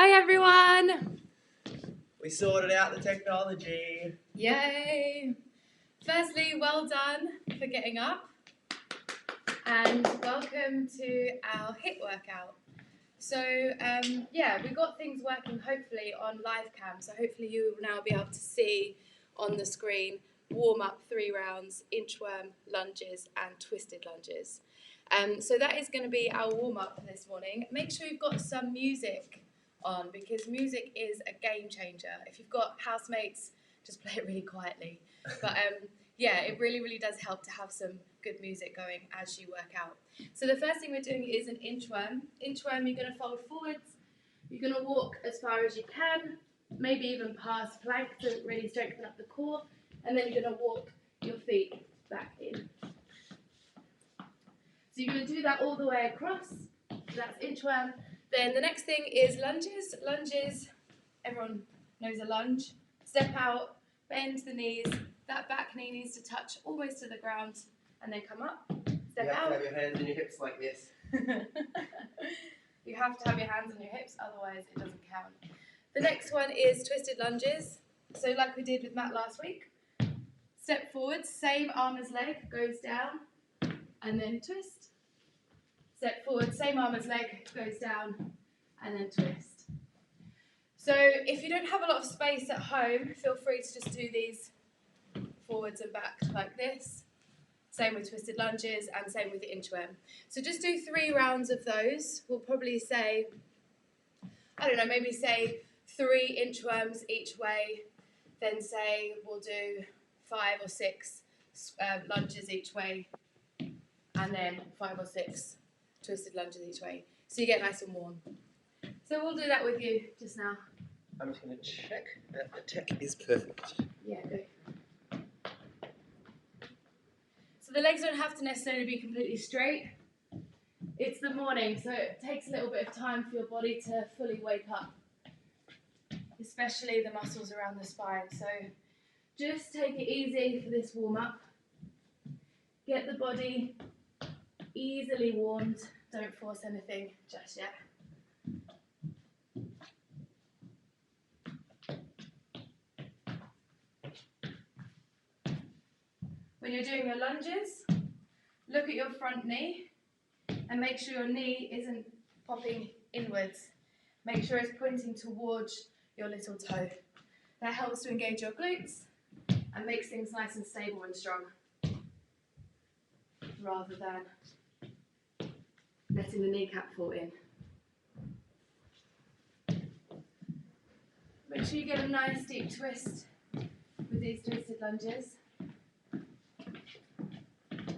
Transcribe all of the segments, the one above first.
Hi everyone! We sorted out the technology. Yay! Firstly, well done for getting up and welcome to our HIIT workout. So we got things working hopefully on live cam, so hopefully you will now be able to see on the screen warm up 3 rounds, inchworm, lunges and twisted lunges. So that is going to be our warm up for this morning. Make sure you've got some music on because music is a game changer. If you've got housemates, just play it really quietly. But it really does help to have some good music going as you work out. So the first thing we're doing is an inchworm. Inchworm, you're going to fold forwards. You're going to walk as far as you can, maybe even past plank to really strengthen up the core. And then you're going to walk your feet back in. So you're going to do that all the way across. So that's inchworm. Then the next thing is lunges. Lunges, everyone knows a lunge. Step out, bend the knees. That back knee needs to touch almost to the ground and then come up. Step out. You have to have your hands on your hips like this. You have to have your hands on your hips, otherwise it doesn't count. The next one is twisted lunges. So like we did with Matt last week. Step forward, same arm as leg, goes down, and then twist. Step forward, same arm as leg, goes down, and then twist. So if you don't have a lot of space at home, feel free to just do these forwards and back like this. Same with twisted lunges and same with the inchworm. So just do 3 rounds of those. We'll probably say, maybe say 3 inchworms each way. Then say we'll do 5 or 6 lunges each way. And then 5 or 6 twisted lunges each way. So you get nice and warm. So we'll do that with you just now. I'm just going to check that the tech is perfect. Yeah, go. So the legs don't have to necessarily be completely straight. It's the morning, so it takes a little bit of time for your body to fully wake up, especially the muscles around the spine. So just take it easy for this warm-up. Get the body easily warmed. Don't force anything just yet. When you're doing your lunges, look at your front knee and make sure your knee isn't popping inwards. Make sure it's pointing towards your little toe. That helps to engage your glutes and makes things nice and stable and strong, rather than letting the kneecap fall in. Make sure you get a nice deep twist with these twisted lunges.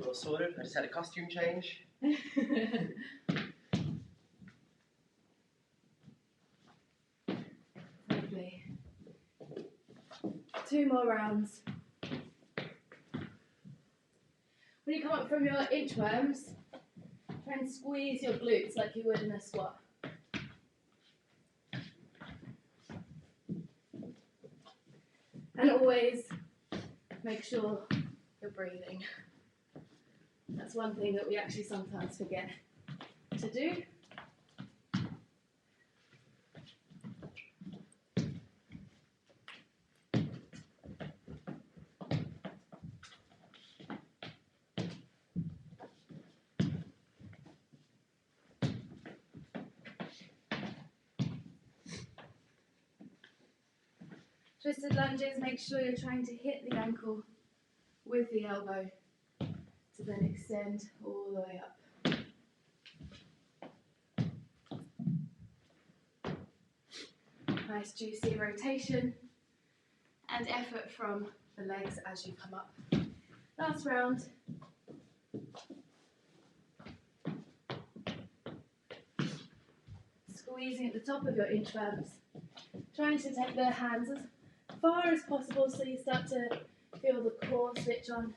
We're all sorted. I just had a costume change. Lovely. 2 more rounds. When you come up from your inchworms, try and squeeze your glutes like you would in a squat. And always make sure you're breathing. That's one thing that we actually sometimes forget to do. Twisted lunges, make sure you're trying to hit the ankle with the elbow to then extend all the way up. Nice juicy rotation and effort from the legs as you come up. Last round. Squeezing at the top of your inchworms. Trying to take the hands as far as possible so you start to feel the core switch on.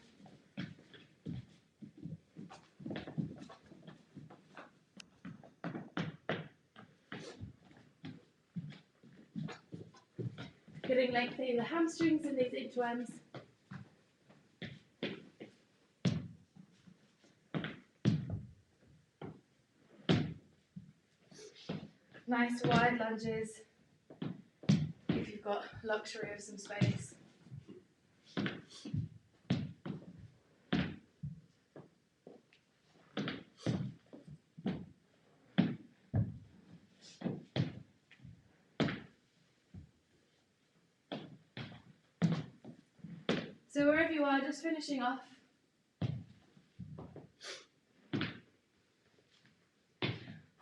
Getting lengthening the hamstrings in these inchworms. Nice wide lunges if you've got luxury of some space. So wherever you are, just finishing off.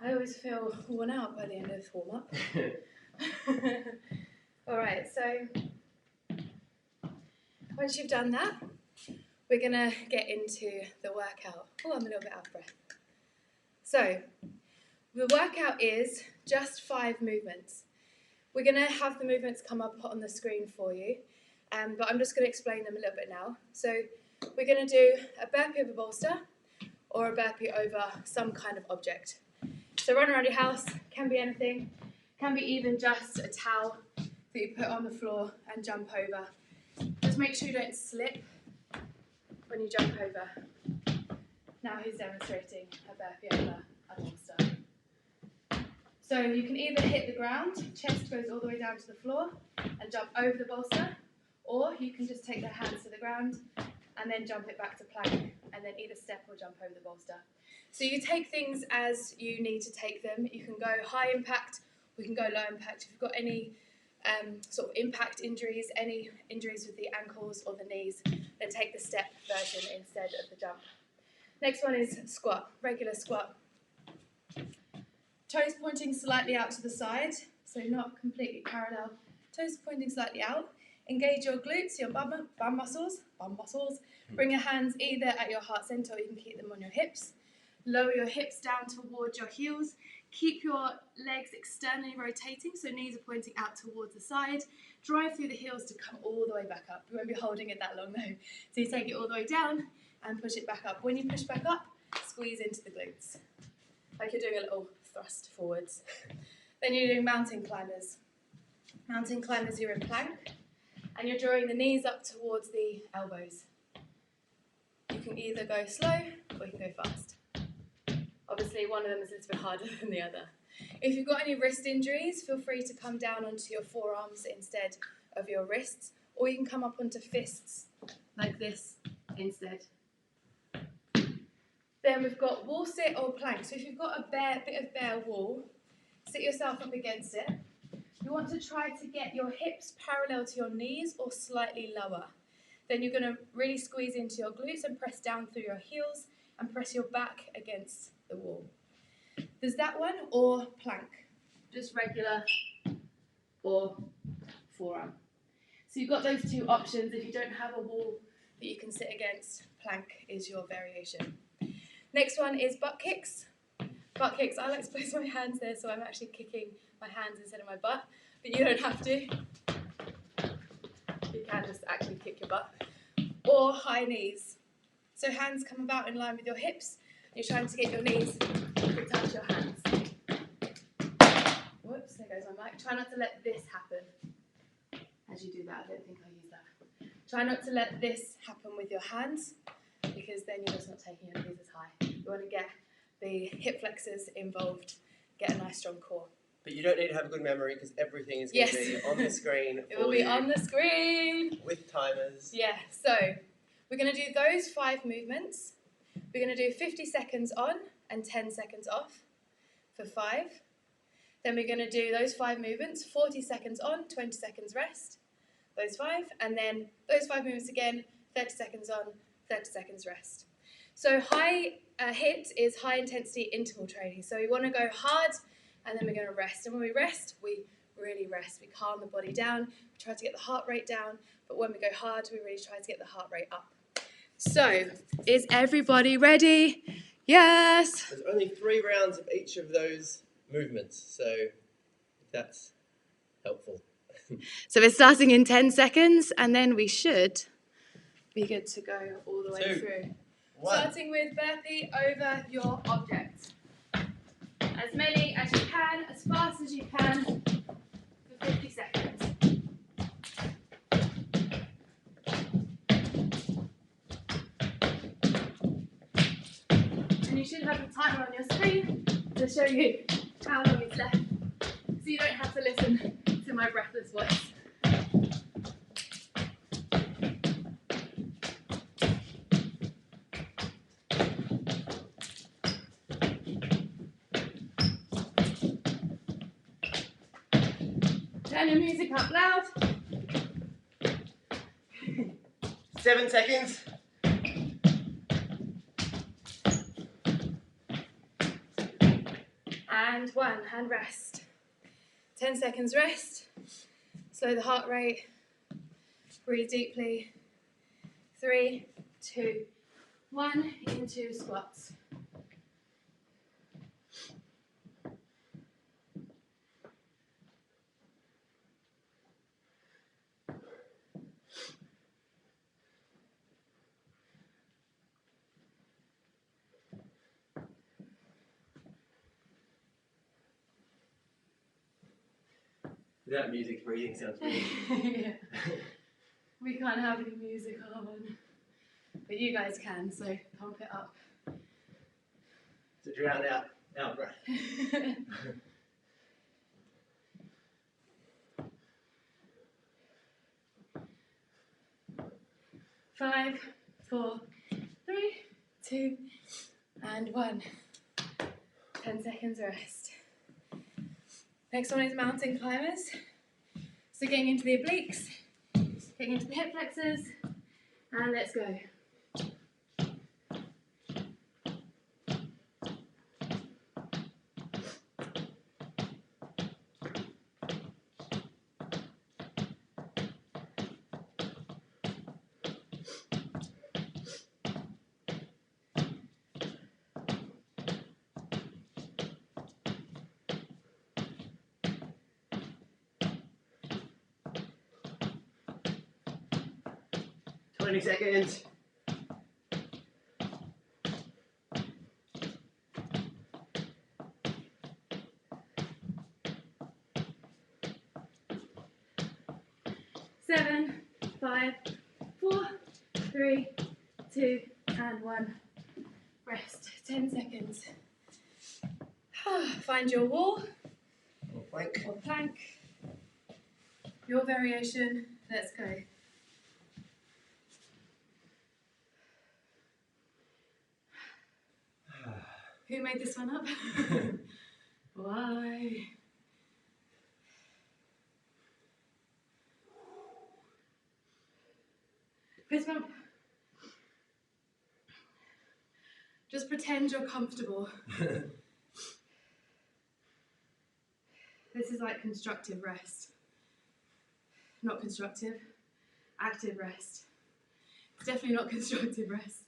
I always feel worn out by the end of warm-up. Alright, so once you've done that, we're going to get into the workout. Oh, I'm a little bit out of breath. So, the workout is just 5 movements. We're going to have the movements come up on the screen for you, but I'm just going to explain them a little bit now. So, we're going to do a burpee over bolster or a burpee over some kind of object. So run around your house, can be anything, can be even just a towel that you put on the floor and jump over. Just make sure you don't slip when you jump over. Now he's demonstrating a burpee over a bolster. So you can either hit the ground, chest goes all the way down to the floor and jump over the bolster, or you can just take the hands to the ground and then jump it back to plank and then either step or jump over the bolster. So you take things as you need to take them. You can go high impact, we can go low impact. If you've got any sort of impact injuries, any injuries with the ankles or the knees, then take the step version instead of the jump. Next one is squat, regular squat. Toes pointing slightly out to the side, so not completely parallel. Toes pointing slightly out. Engage your glutes, your bum muscles. Bring your hands either at your heart center or you can keep them on your hips. Lower your hips down towards your heels. Keep your legs externally rotating, so knees are pointing out towards the side. Drive through the heels to come all the way back up. You won't be holding it that long though. So you take it all the way down and push it back up. When you push back up, squeeze into the glutes. Like you're doing a little thrust forwards. Then you're doing mountain climbers. Mountain climbers, you're in plank. And you're drawing the knees up towards the elbows. You can either go slow or you can go fast. Obviously, one of them is a little bit harder than the other. If you've got any wrist injuries, feel free to come down onto your forearms instead of your wrists, or you can come up onto fists like this instead. Then we've got wall sit or plank. So if you've got a bit of bare wall, sit yourself up against it. You want to try to get your hips parallel to your knees or slightly lower. Then you're going to really squeeze into your glutes and press down through your heels and press your back against the wall. There's that one or plank, just regular or forearm. So you've got those 2 options. If you don't have a wall that you can sit against, plank is your variation. Next one is butt kicks. Butt kicks, I like to place my hands there so I'm actually kicking my hands instead of my butt, but you don't have to. You can just actually kick your butt. Or high knees. So hands come about in line with your hips. You're trying to get your knees to touch your hands. Whoops, there goes my mic. Try not to let this happen. As you do that, I don't think I use that. Try not to let this happen with your hands, because then you're just not taking your knees as high. You want to get the hip flexors involved, get a nice strong core. But you don't need to have a good memory because everything is going to be on the screen. It will be on the screen. With timers. Yeah, so we're going to do those 5 movements. We're going to do 50 seconds on and 10 seconds off for 5. Then we're going to do those 5 movements, 40 seconds on, 20 seconds rest, those 5. And then those 5 movements again, 30 seconds on, 30 seconds rest. So HIIT is high intensity interval training. So we want to go hard and then we're going to rest. And when we rest, we really rest. We calm the body down, we try to get the heart rate down, but when we go hard, we really try to get the heart rate up. So, is everybody ready? Yes! There's only 3 rounds of each of those movements, so that's helpful. So we're starting in 10 seconds, and then we should be good to go all the way 2, through. 1. Starting with burpee over your object. As many as you can, as fast as you can, for 50 seconds. And you should have a timer on your screen to show you how long is left you don't have to listen to my breathless voice. Turn your music up loud. 7 seconds. And 1, and rest. 10 seconds rest. Slow the heart rate. Breathe deeply. 3, 2, 1, into squats. Without music, breathing sounds weird. Yeah. We can't have any music on, but you guys can, so pump it up. To drown out our breath. 5, 4, 3, 2, and 1. 10 seconds rest. Next one is mountain climbers. So getting into the obliques, getting into the hip flexors, and let's go. 20 seconds. Seven, 5, 4, 3, 2, and 1. Rest. 10 seconds. Find your wall Or plank. or plank. Your variation. Let's go. Who made this one up? Why? Fist bump. Just pretend you're comfortable. This is like constructive rest. Not constructive, active rest. It's definitely not constructive rest.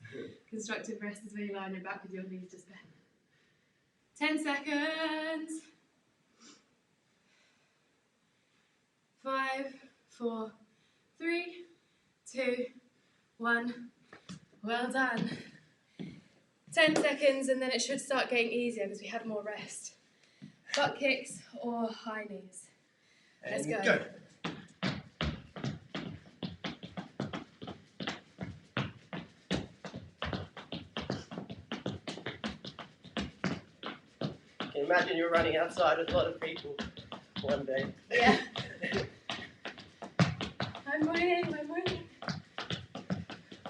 Constructive rest is where you lie on your back with your knees just bent. 10 seconds. 5, 4, 3, 2, 1. Well done. 10 seconds and then it should start getting easier because we had more rest. Butt kicks or high knees. Let's And go. 'Can you imagine you're running outside with a lot of people one day? Yeah. I'm waiting, I'm waiting.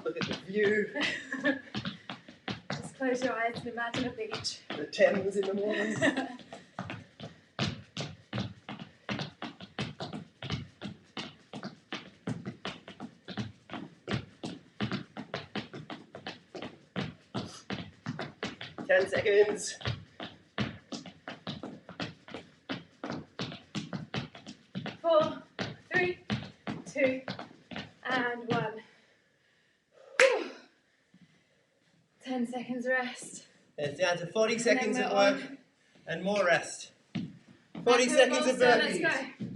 Look at the view, Just close your eyes and imagine a beach. the Thames in the morning. 10 seconds. 4, 3, 2, and 1. Whew. 10 seconds rest. It's down to 40 seconds we're of work on. and more rest. 40 Back to seconds of bolster, burpees. Let's go.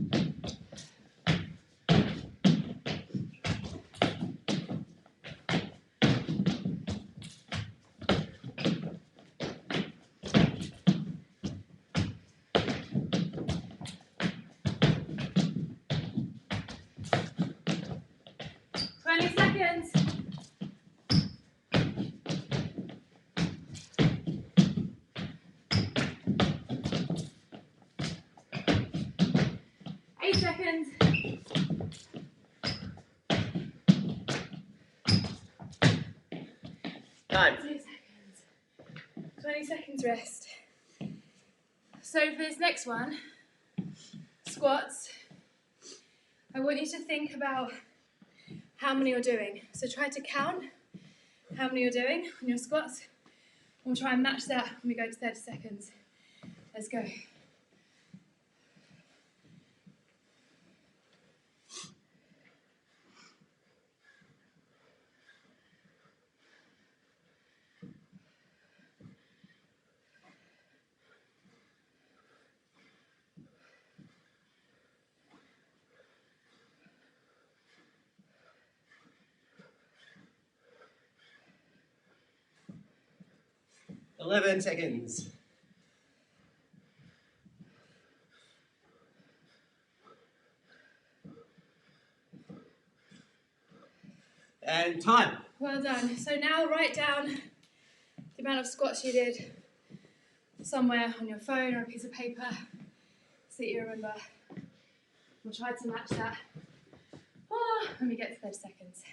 20 seconds. 10 30 seconds. Time. 2 seconds. 20 seconds rest. So for this next one, squats, I want you to think about how many you're doing. So try to count how many you're doing on your squats. We'll try and match that when we go to 30 seconds. Let's go. $11 seconds. And time. Well done. So now write down the amount of squats you did somewhere on your phone or a piece of paper so that you remember. We'll try to match that when we get to 30 seconds.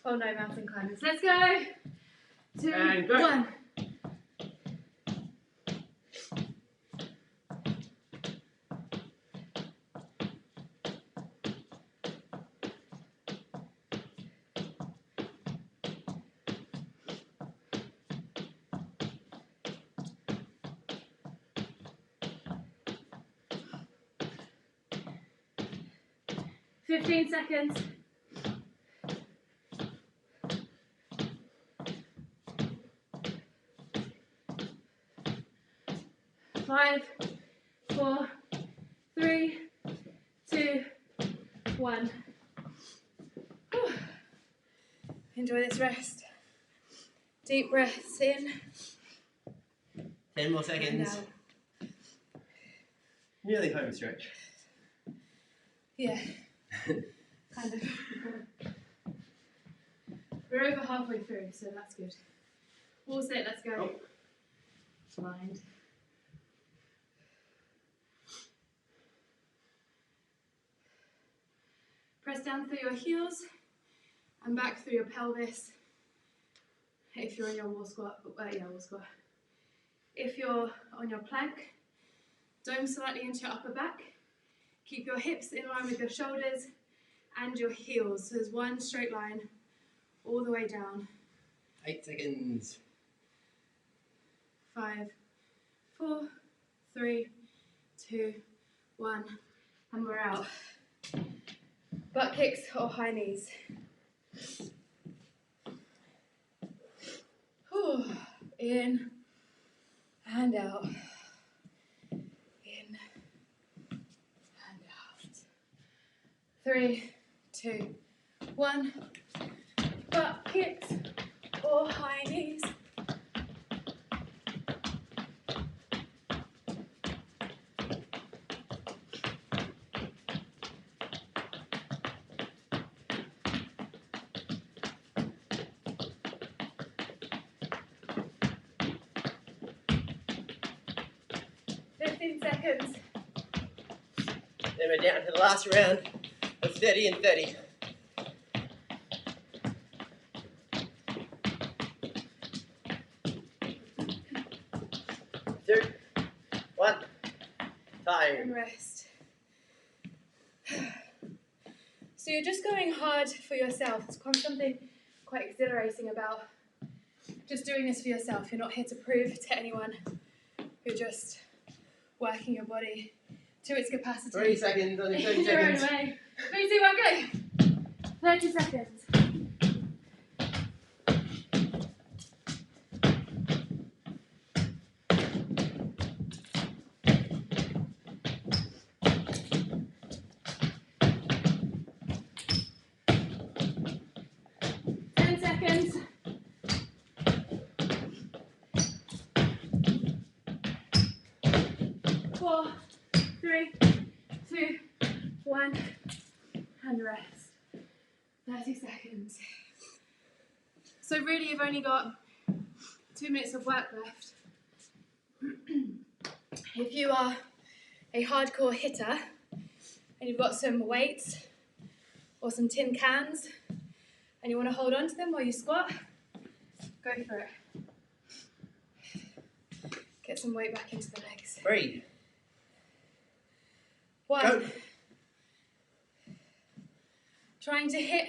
Oh no, mountain climbers. Let's go. 2, And go. 1. Fifteen seconds. 5, 4, 3, 2, 1. Whew. Enjoy this rest. Deep breaths in. 10 more And seconds. out. Nearly home stretch. Yeah, kind of. We're over halfway through, so that's good. All set, let's go. Blind. Press down through your heels and back through your pelvis. If you're in your wall squat, wall squat. If you're on your plank, dome slightly into your upper back. Keep your hips in line with your shoulders and your heels. So there's one straight line all the way down. 8 seconds. 5, 4, 3, 2, 1, and we're out. Butt kicks or high knees. Whew. In and out. In and out. 3, 2, 1. Butt kicks or high knees. Seconds. Then we're down to the last round of 30 and 30. 2, 1, And time. rest. So you're just going hard for yourself. It's something quite exhilarating about just doing this for yourself. You're not here to prove to anyone. You're just working your body to its capacity. 20 seconds on your 30 In your own seconds. way. 3, 2, 1, go. 30 seconds. Seconds. 4, 3, 2, 1, and rest. 30 seconds. So really you've only got 2 minutes of work left. If you are a hardcore hitter and you've got some weights or some tin cans and you want to hold on to them while you squat, go for it. Get some weight back into the legs. 3. 1. Go. Trying to hit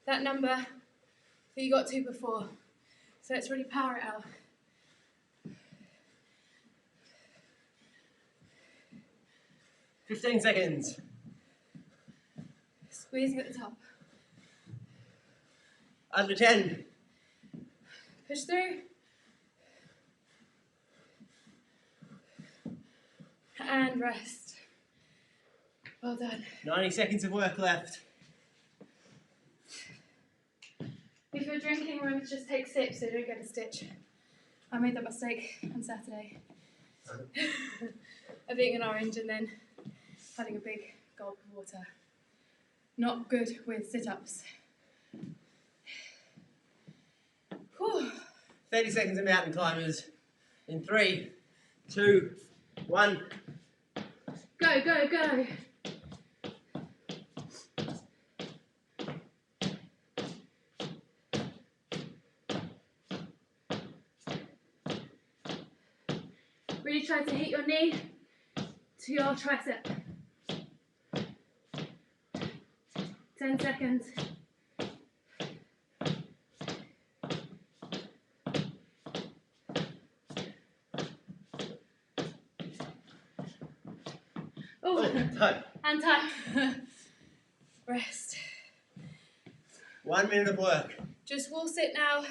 that number that you got to before. So let's really power it out. 15 seconds. Squeezing at the top. Under 10. Push through. And rest. Well done. 90 seconds of work left. If you're drinking, remember to just take sips so you don't get a stitch. I made that mistake on Saturday. Of eating an orange and then having a big gulp of water. Not good with sit-ups. 30 seconds of mountain climbers. In 3, 2, 1. Go, go, go. Really try to hit your knee to your tricep. 10 seconds. Oh, Time. and time. Rest. 1 minute of work. Just wall sit now,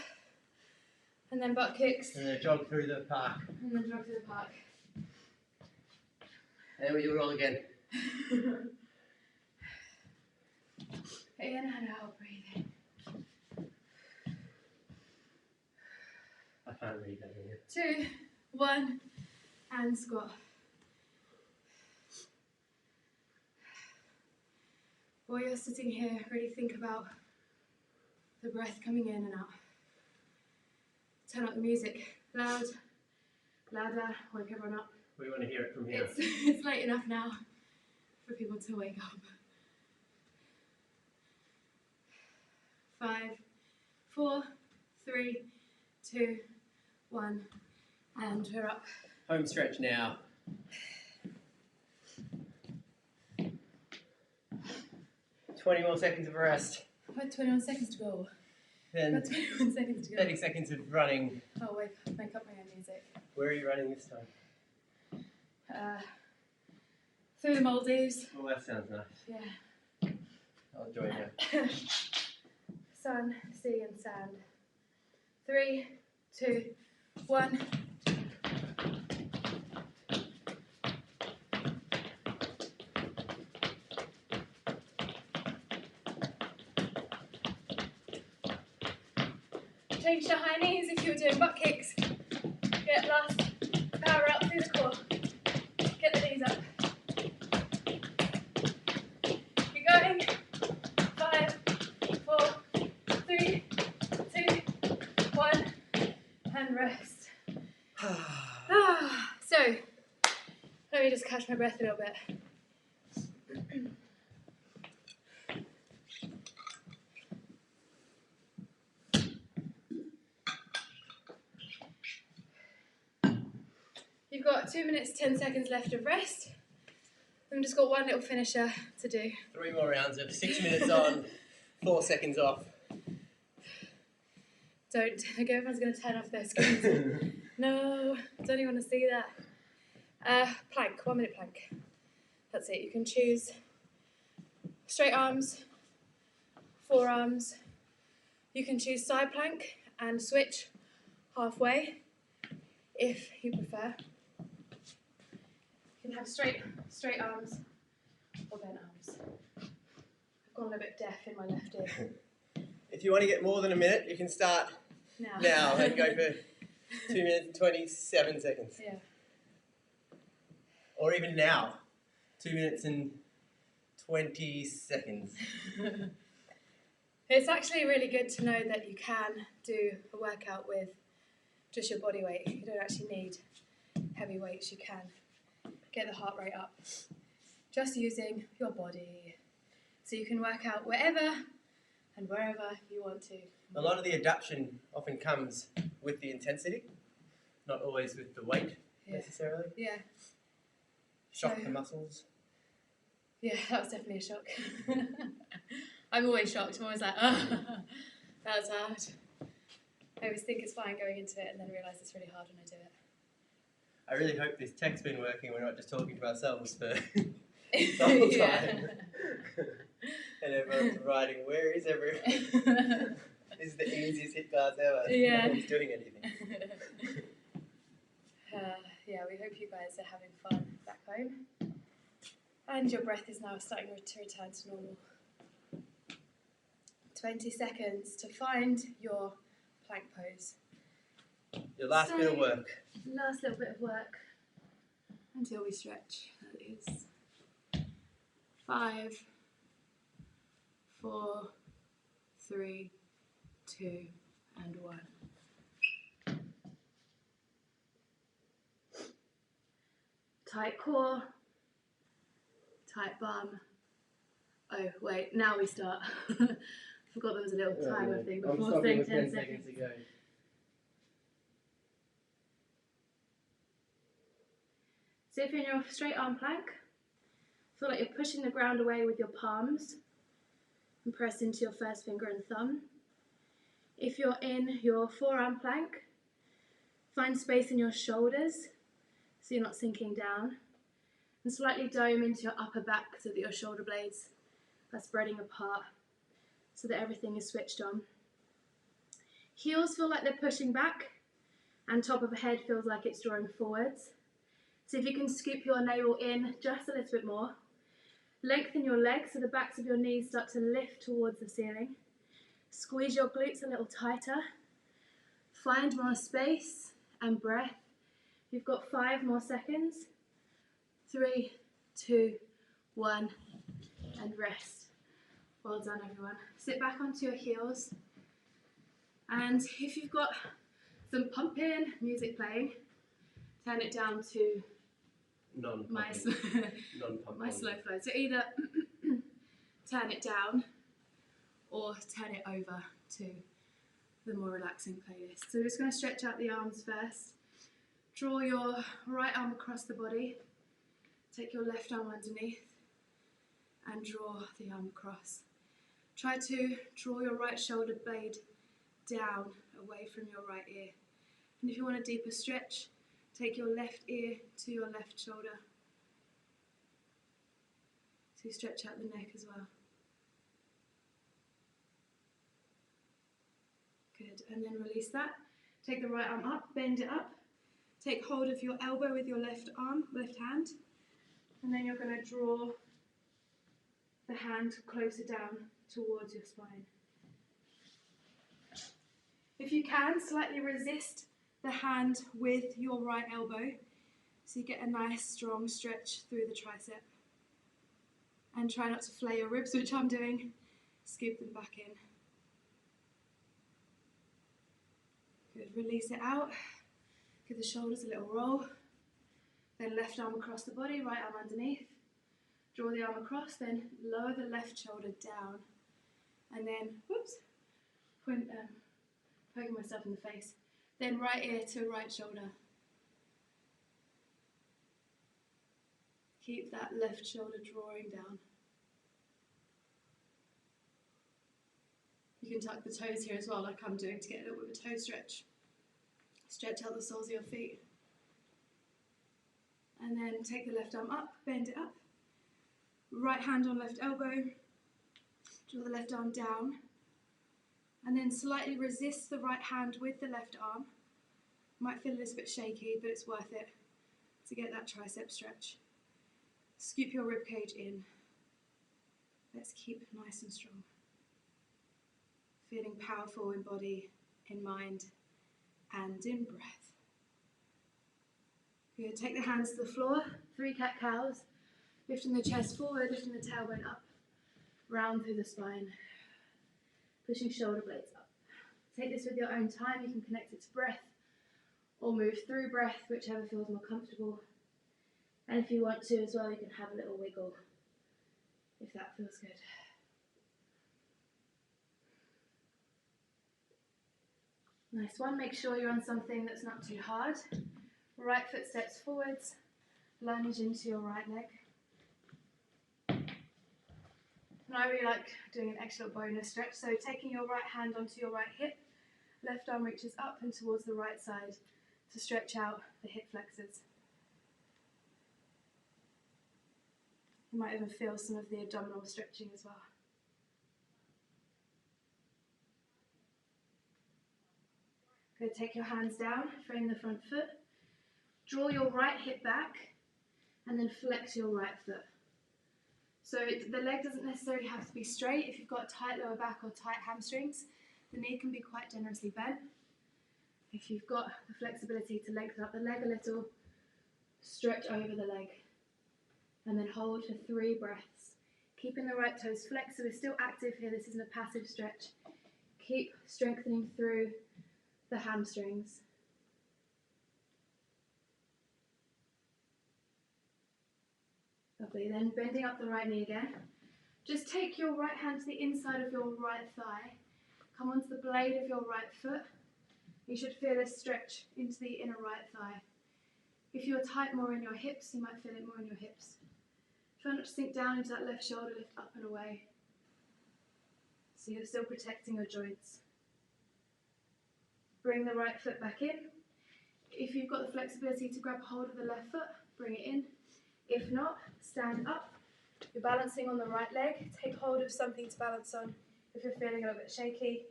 and then butt kicks, And then jog through the park. and then jog to the park. And we do it all again. In and out, breathing. I can't read that here. 2, 1, and squat. While you're sitting here, really think about the breath coming in and out. Turn up the music. Loud, louder, wake everyone up. We want to hear it from here. It's late enough now for people to wake up. 5, 4, 3, 2, 1, and we're up. Home stretch now. 20 more seconds of rest. I've got 21 seconds to go. Then I've got 21 seconds to go. 30 seconds of running. Oh, wait, make up my own music. Where are you running this time? Through the Maldives. Oh, that sounds nice. Yeah. I'll join you. Sun, sea, and sand. 3, 2, 1. Change to high knees if you're doing butt kicks. Get last power up through the core. Get the knees up. Keep going. 5, 4, 3, 2, 1, and rest. So, let me just catch my breath a little bit. You've got 2 minutes, 10 seconds left of rest. We've just got one little finisher to do. 3 more rounds of 6 minutes on, 4 seconds off. Don't. Okay, everyone's going to turn off their screens. No, don't even want to see that. Plank, 1 minute plank. That's it. You can choose straight arms, forearms. You can choose side plank and switch halfway if you prefer. You can have straight arms or bent arms. I've gone a bit deaf in my left ear. If you want to get more than a minute, you can start now and go for 2 minutes and 27 seconds. Yeah. Or even now, 2 minutes and 20 seconds. It's actually really good to know that you can do a workout with just your body weight. You don't actually need heavy weights. You can get the heart rate up. Just using your body. So you can work out wherever and wherever you want to. A lot of the adaptation often comes with the intensity, not always with the weight necessarily. Yeah. Shock the muscles. Yeah, that was definitely a shock. I'm always shocked. I'm always like, oh, that was hard. I always think it's fine going into it and then realise it's really hard when I do it. I really hope this tech's been working. We're not just talking to ourselves for the whole time. And everyone's writing, where is everyone? This is the easiest HIIT class ever. Yeah. No one's doing anything. Yeah, we hope you guys are having fun back home. And your breath is now starting to return to normal. 20 seconds to find your plank pose. Your last bit of work. Last little bit of work until we stretch. That is 5, 4, 3, 2, and 1. Tight core, tight bum. Oh wait, now we start. Forgot there was a little timer thing before saying 10 seconds ago. So if you're in your straight arm plank, feel like you're pushing the ground away with your palms and press into your first finger and thumb. If you're in your forearm plank, find space in your shoulders so you're not sinking down, and slightly dome into your upper back so that your shoulder blades are spreading apart so that everything is switched on. Heels feel like they're pushing back and top of the head feels like it's drawing forwards. So if you can scoop your navel in just a little bit more, lengthen your legs so the backs of your knees start to lift towards the ceiling. Squeeze your glutes a little tighter. Find more space and breath. You've got 5 more seconds. 3, 2, 1, and rest. Well done, everyone. Sit back onto your heels. And if you've got some pumping music playing, turn it down to my slow flow. So either turn it down or turn it over to the more relaxing playlist. So we're just going to stretch out the arms first. Draw your right arm across the body. Take your left arm underneath and draw the arm across. Try to draw your right shoulder blade down away from your right ear. And if you want a deeper stretch, take your left ear to your left shoulder. So you stretch out the neck as well. Good, and then release that. Take the right arm up, bend it up. Take hold of your elbow with your left arm, left hand. And then you're going to draw the hand closer down towards your spine. If you can, slightly resist the hand with your right elbow so you get a nice strong stretch through the tricep. And try not to flay your ribs, which I'm doing. Scoop them back in. Good, release it out. Give the shoulders a little roll. Then left arm across the body, right arm underneath. Draw the arm across, then lower the left shoulder down. And then, poking myself in the face. Then right ear to right shoulder. Keep that left shoulder drawing down. You can tuck the toes here as well, like I'm doing, to get a little bit of a toe stretch. Stretch out the soles of your feet. And then take the left arm up, bend it up. Right hand on left elbow. Draw the left arm down. And then slightly resist the right hand with the left arm. Might feel a little bit shaky, but it's worth it to get that tricep stretch. Scoop your rib cage in. Let's keep nice and strong. Feeling powerful in body, in mind, and in breath. Good. Take the hands to the floor. 3 cat-cows. Lifting the chest forward, lifting the tailbone up. Round through the spine. Pushing shoulder blades up. Take this with your own time. You can connect it to breath or move through breath, whichever feels more comfortable. And if you want to as well, you can have a little wiggle if that feels good. Nice one. Make sure you're on something that's not too hard. Right foot steps forwards, lunge into your right leg. And I really like doing an extra bonus stretch, so taking your right hand onto your right hip, left arm reaches up and towards the right side to stretch out the hip flexors. You might even feel some of the abdominal stretching as well. Good, take your hands down, frame the front foot, draw your right hip back, and then flex your right foot. So the leg doesn't necessarily have to be straight. If you've got a tight lower back or tight hamstrings, the knee can be quite generously bent. If you've got the flexibility to lengthen up the leg a little, stretch over the leg. And then hold for 3 breaths. Keeping the right toes flexed, so we're still active here. This isn't a passive stretch. Keep strengthening through the hamstrings. Lovely, then bending up the right knee again. Just take your right hand to the inside of your right thigh. Come onto the blade of your right foot. You should feel this stretch into the inner right thigh. If you're tight more in your hips, you might feel it more in your hips. Try not to sink down into that left shoulder, lift up and away. So you're still protecting your joints. Bring the right foot back in. If you've got the flexibility to grab hold of the left foot, bring it in. If not, stand up. You're balancing on the right leg. Take hold of something to balance on if you're feeling a little bit shaky.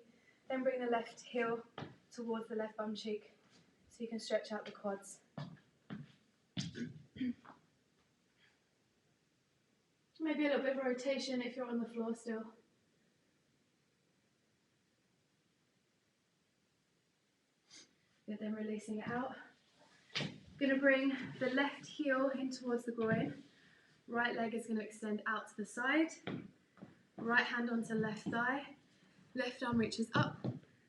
Then bring the left heel towards the left bum cheek so you can stretch out the quads. Maybe a little bit of rotation if you're on the floor still. Good, then releasing it out. Going to bring the left heel in towards the groin. Right leg is going to extend out to the side. Right hand onto left thigh. Left arm reaches up.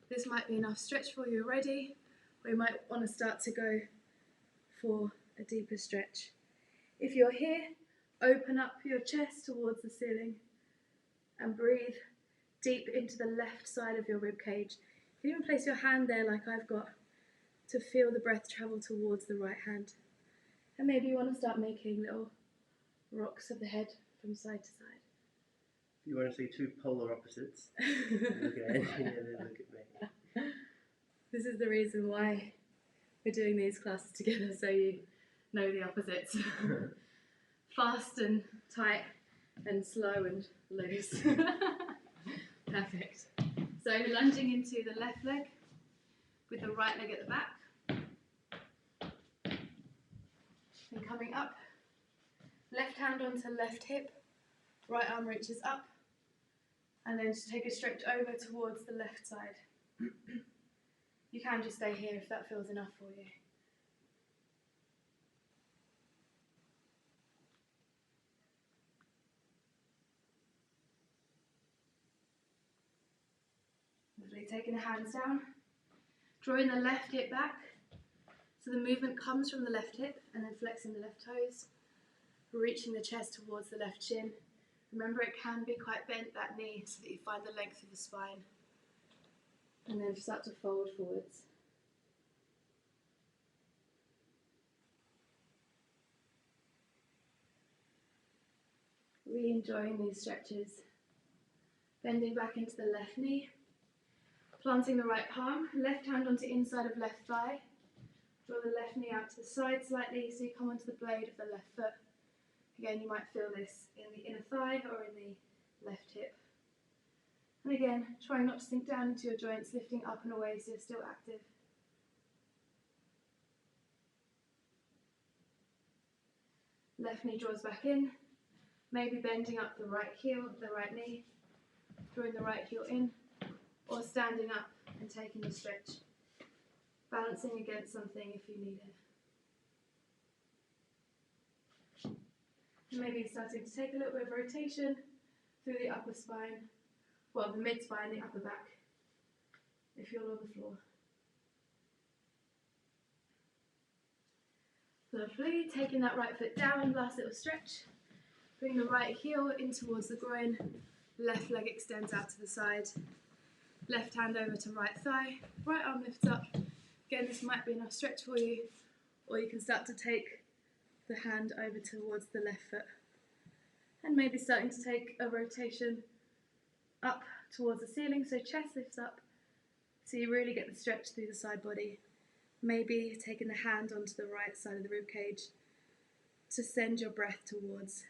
This might be enough stretch for you already, or you might want to start to go for a deeper stretch. If you're here, open up your chest towards the ceiling and breathe deep into the left side of your rib cage. You can even place your hand there like I've got to feel the breath travel towards the right hand. And maybe you want to start making little rocks of the head from side to side. If you want to see 2 polar opposites, look at Angie and then look at me. This is the reason why we're doing these classes together, so you know the opposites. Fast and tight and slow and loose. Perfect. So lunging into the left leg with the right leg at the back. And coming up. Left hand onto left hip. Right arm reaches up. And then just take a stretch over towards the left side. You can just stay here if that feels enough for you. Lovely, taking the hands down, drawing the left hip back, so the movement comes from the left hip and then flexing the left toes, reaching the chest towards the left shin. Remember, it can be quite bent, that knee, so that you find the length of the spine. And then start to fold forwards. Really enjoying these stretches. Bending back into the left knee. Planting the right palm, left hand onto inside of left thigh. Draw the left knee out to the side slightly so you come onto the blade of the left foot. Again, you might feel this in the inner thigh or in the left hip. And again, trying not to sink down into your joints, lifting up and away so you're still active. Left knee draws back in, maybe bending up the right heel, the right knee, drawing the right heel in, or standing up and taking the stretch, balancing against something if you need it. And maybe starting to take a little bit of rotation through the upper spine, well, the mid spine, the upper back, if you're on the floor. Lovely. Taking that right foot down, last little stretch. Bring the right heel in towards the groin. Left leg extends out to the side. Left hand over to right thigh. Right arm lifts up. Again, this might be enough stretch for you. Or you can start to take the hand over towards the left foot. And maybe starting to take a rotation up towards the ceiling. So chest lifts up. So you really get the stretch through the side body. Maybe taking the hand onto the right side of the rib cage to send your breath towards.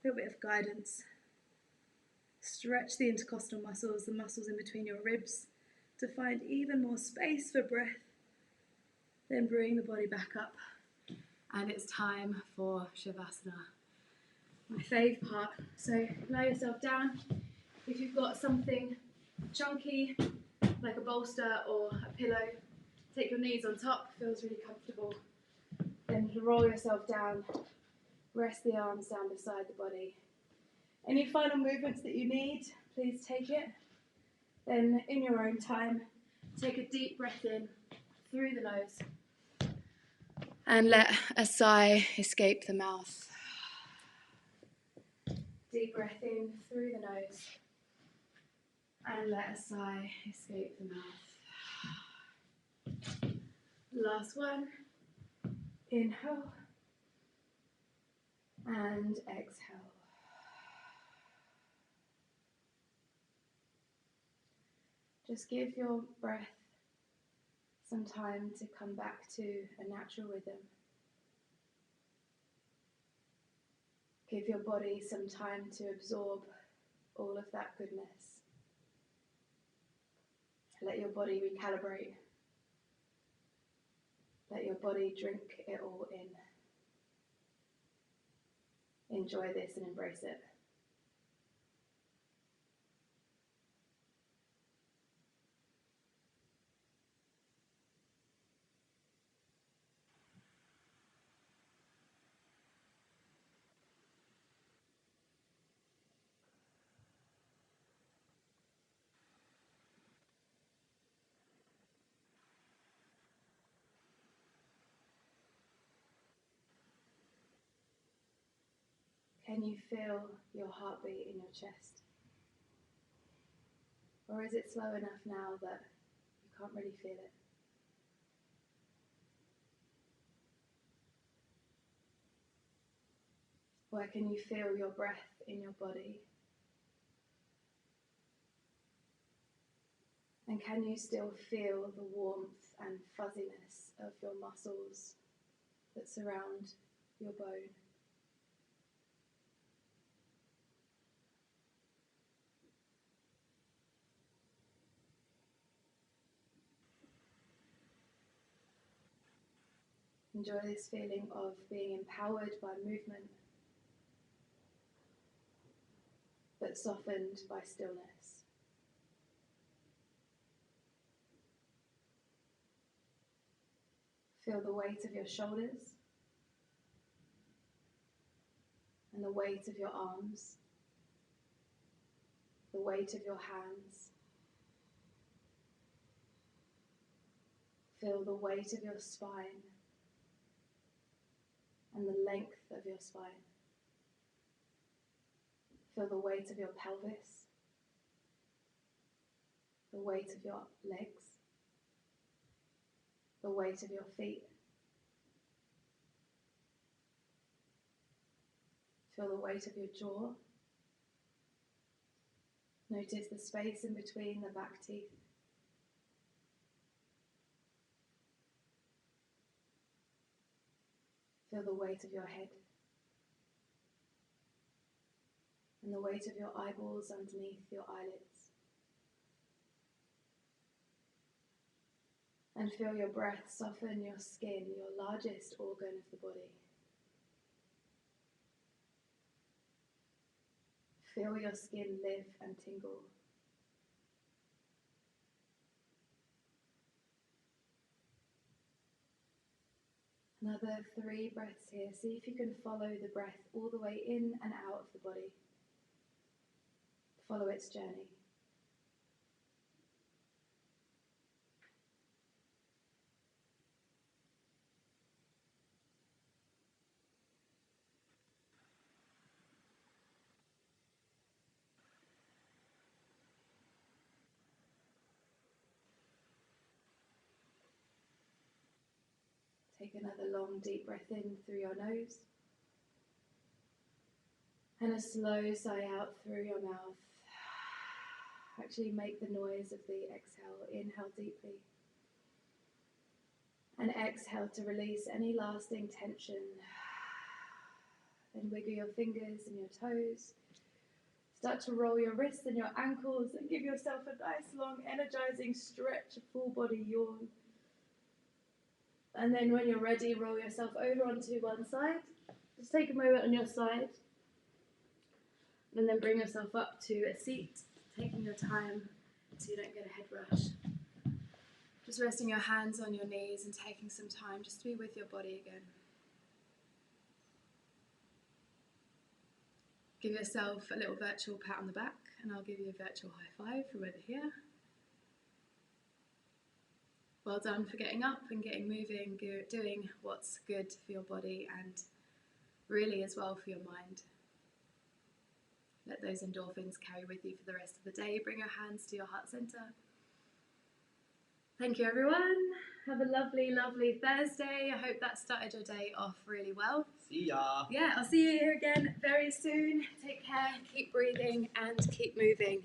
A little bit of guidance. Stretch the intercostal muscles, the muscles in between your ribs, to find even more space for breath. Then bring the body back up. And it's time for Savasana, my fave part. So lie yourself down. If you've got something chunky, like a bolster or a pillow, take your knees on top, feels really comfortable. Then roll yourself down, rest the arms down beside the body. Any final movements that you need, please take it. Then in your own time, take a deep breath in through the nose and let a sigh escape the mouth. Deep breath in through the nose and let a sigh escape the mouth. Last one. Inhale and exhale. Just give your breath some time to come back to a natural rhythm. Give your body some time to absorb all of that goodness. Let your body recalibrate. Let your body drink it all in. Enjoy this and embrace it. Can you feel your heartbeat in your chest? Or is it slow enough now that you can't really feel it? Where can you feel your breath in your body? And can you still feel the warmth and fuzziness of your muscles that surround your bone? Enjoy this feeling of being empowered by movement, but softened by stillness. Feel the weight of your shoulders and the weight of your arms, the weight of your hands. Feel the weight of your spine and the length of your spine. Feel the weight of your pelvis, the weight of your legs, the weight of your feet. Feel the weight of your jaw. Notice the space in between the back teeth. Feel the weight of your head and the weight of your eyeballs underneath your eyelids. And feel your breath soften your skin, your largest organ of the body. Feel your skin live and tingle. Another 3 breaths here. See if you can follow the breath all the way in and out of the body. Follow its journey. Take another long deep breath in through your nose. And a slow sigh out through your mouth. Actually make the noise of the exhale. Inhale deeply. And exhale to release any lasting tension. Then wiggle your fingers and your toes. Start to roll your wrists and your ankles and give yourself a nice long energizing stretch, a full body yawn. And then when you're ready, roll yourself over onto one side. Just take a moment on your side. And then bring yourself up to a seat, taking your time so you don't get a head rush. Just resting your hands on your knees and taking some time just to be with your body again. Give yourself a little virtual pat on the back, and I'll give you a virtual high five from over here. Well done for getting up and getting moving, doing what's good for your body and really as well for your mind. Let those endorphins carry with you for the rest of the day. Bring your hands to your heart center. Thank you, everyone. Have a lovely, lovely Thursday. I hope that started your day off really well. See ya. Yeah, I'll see you here again very soon. Take care, keep breathing, and keep moving.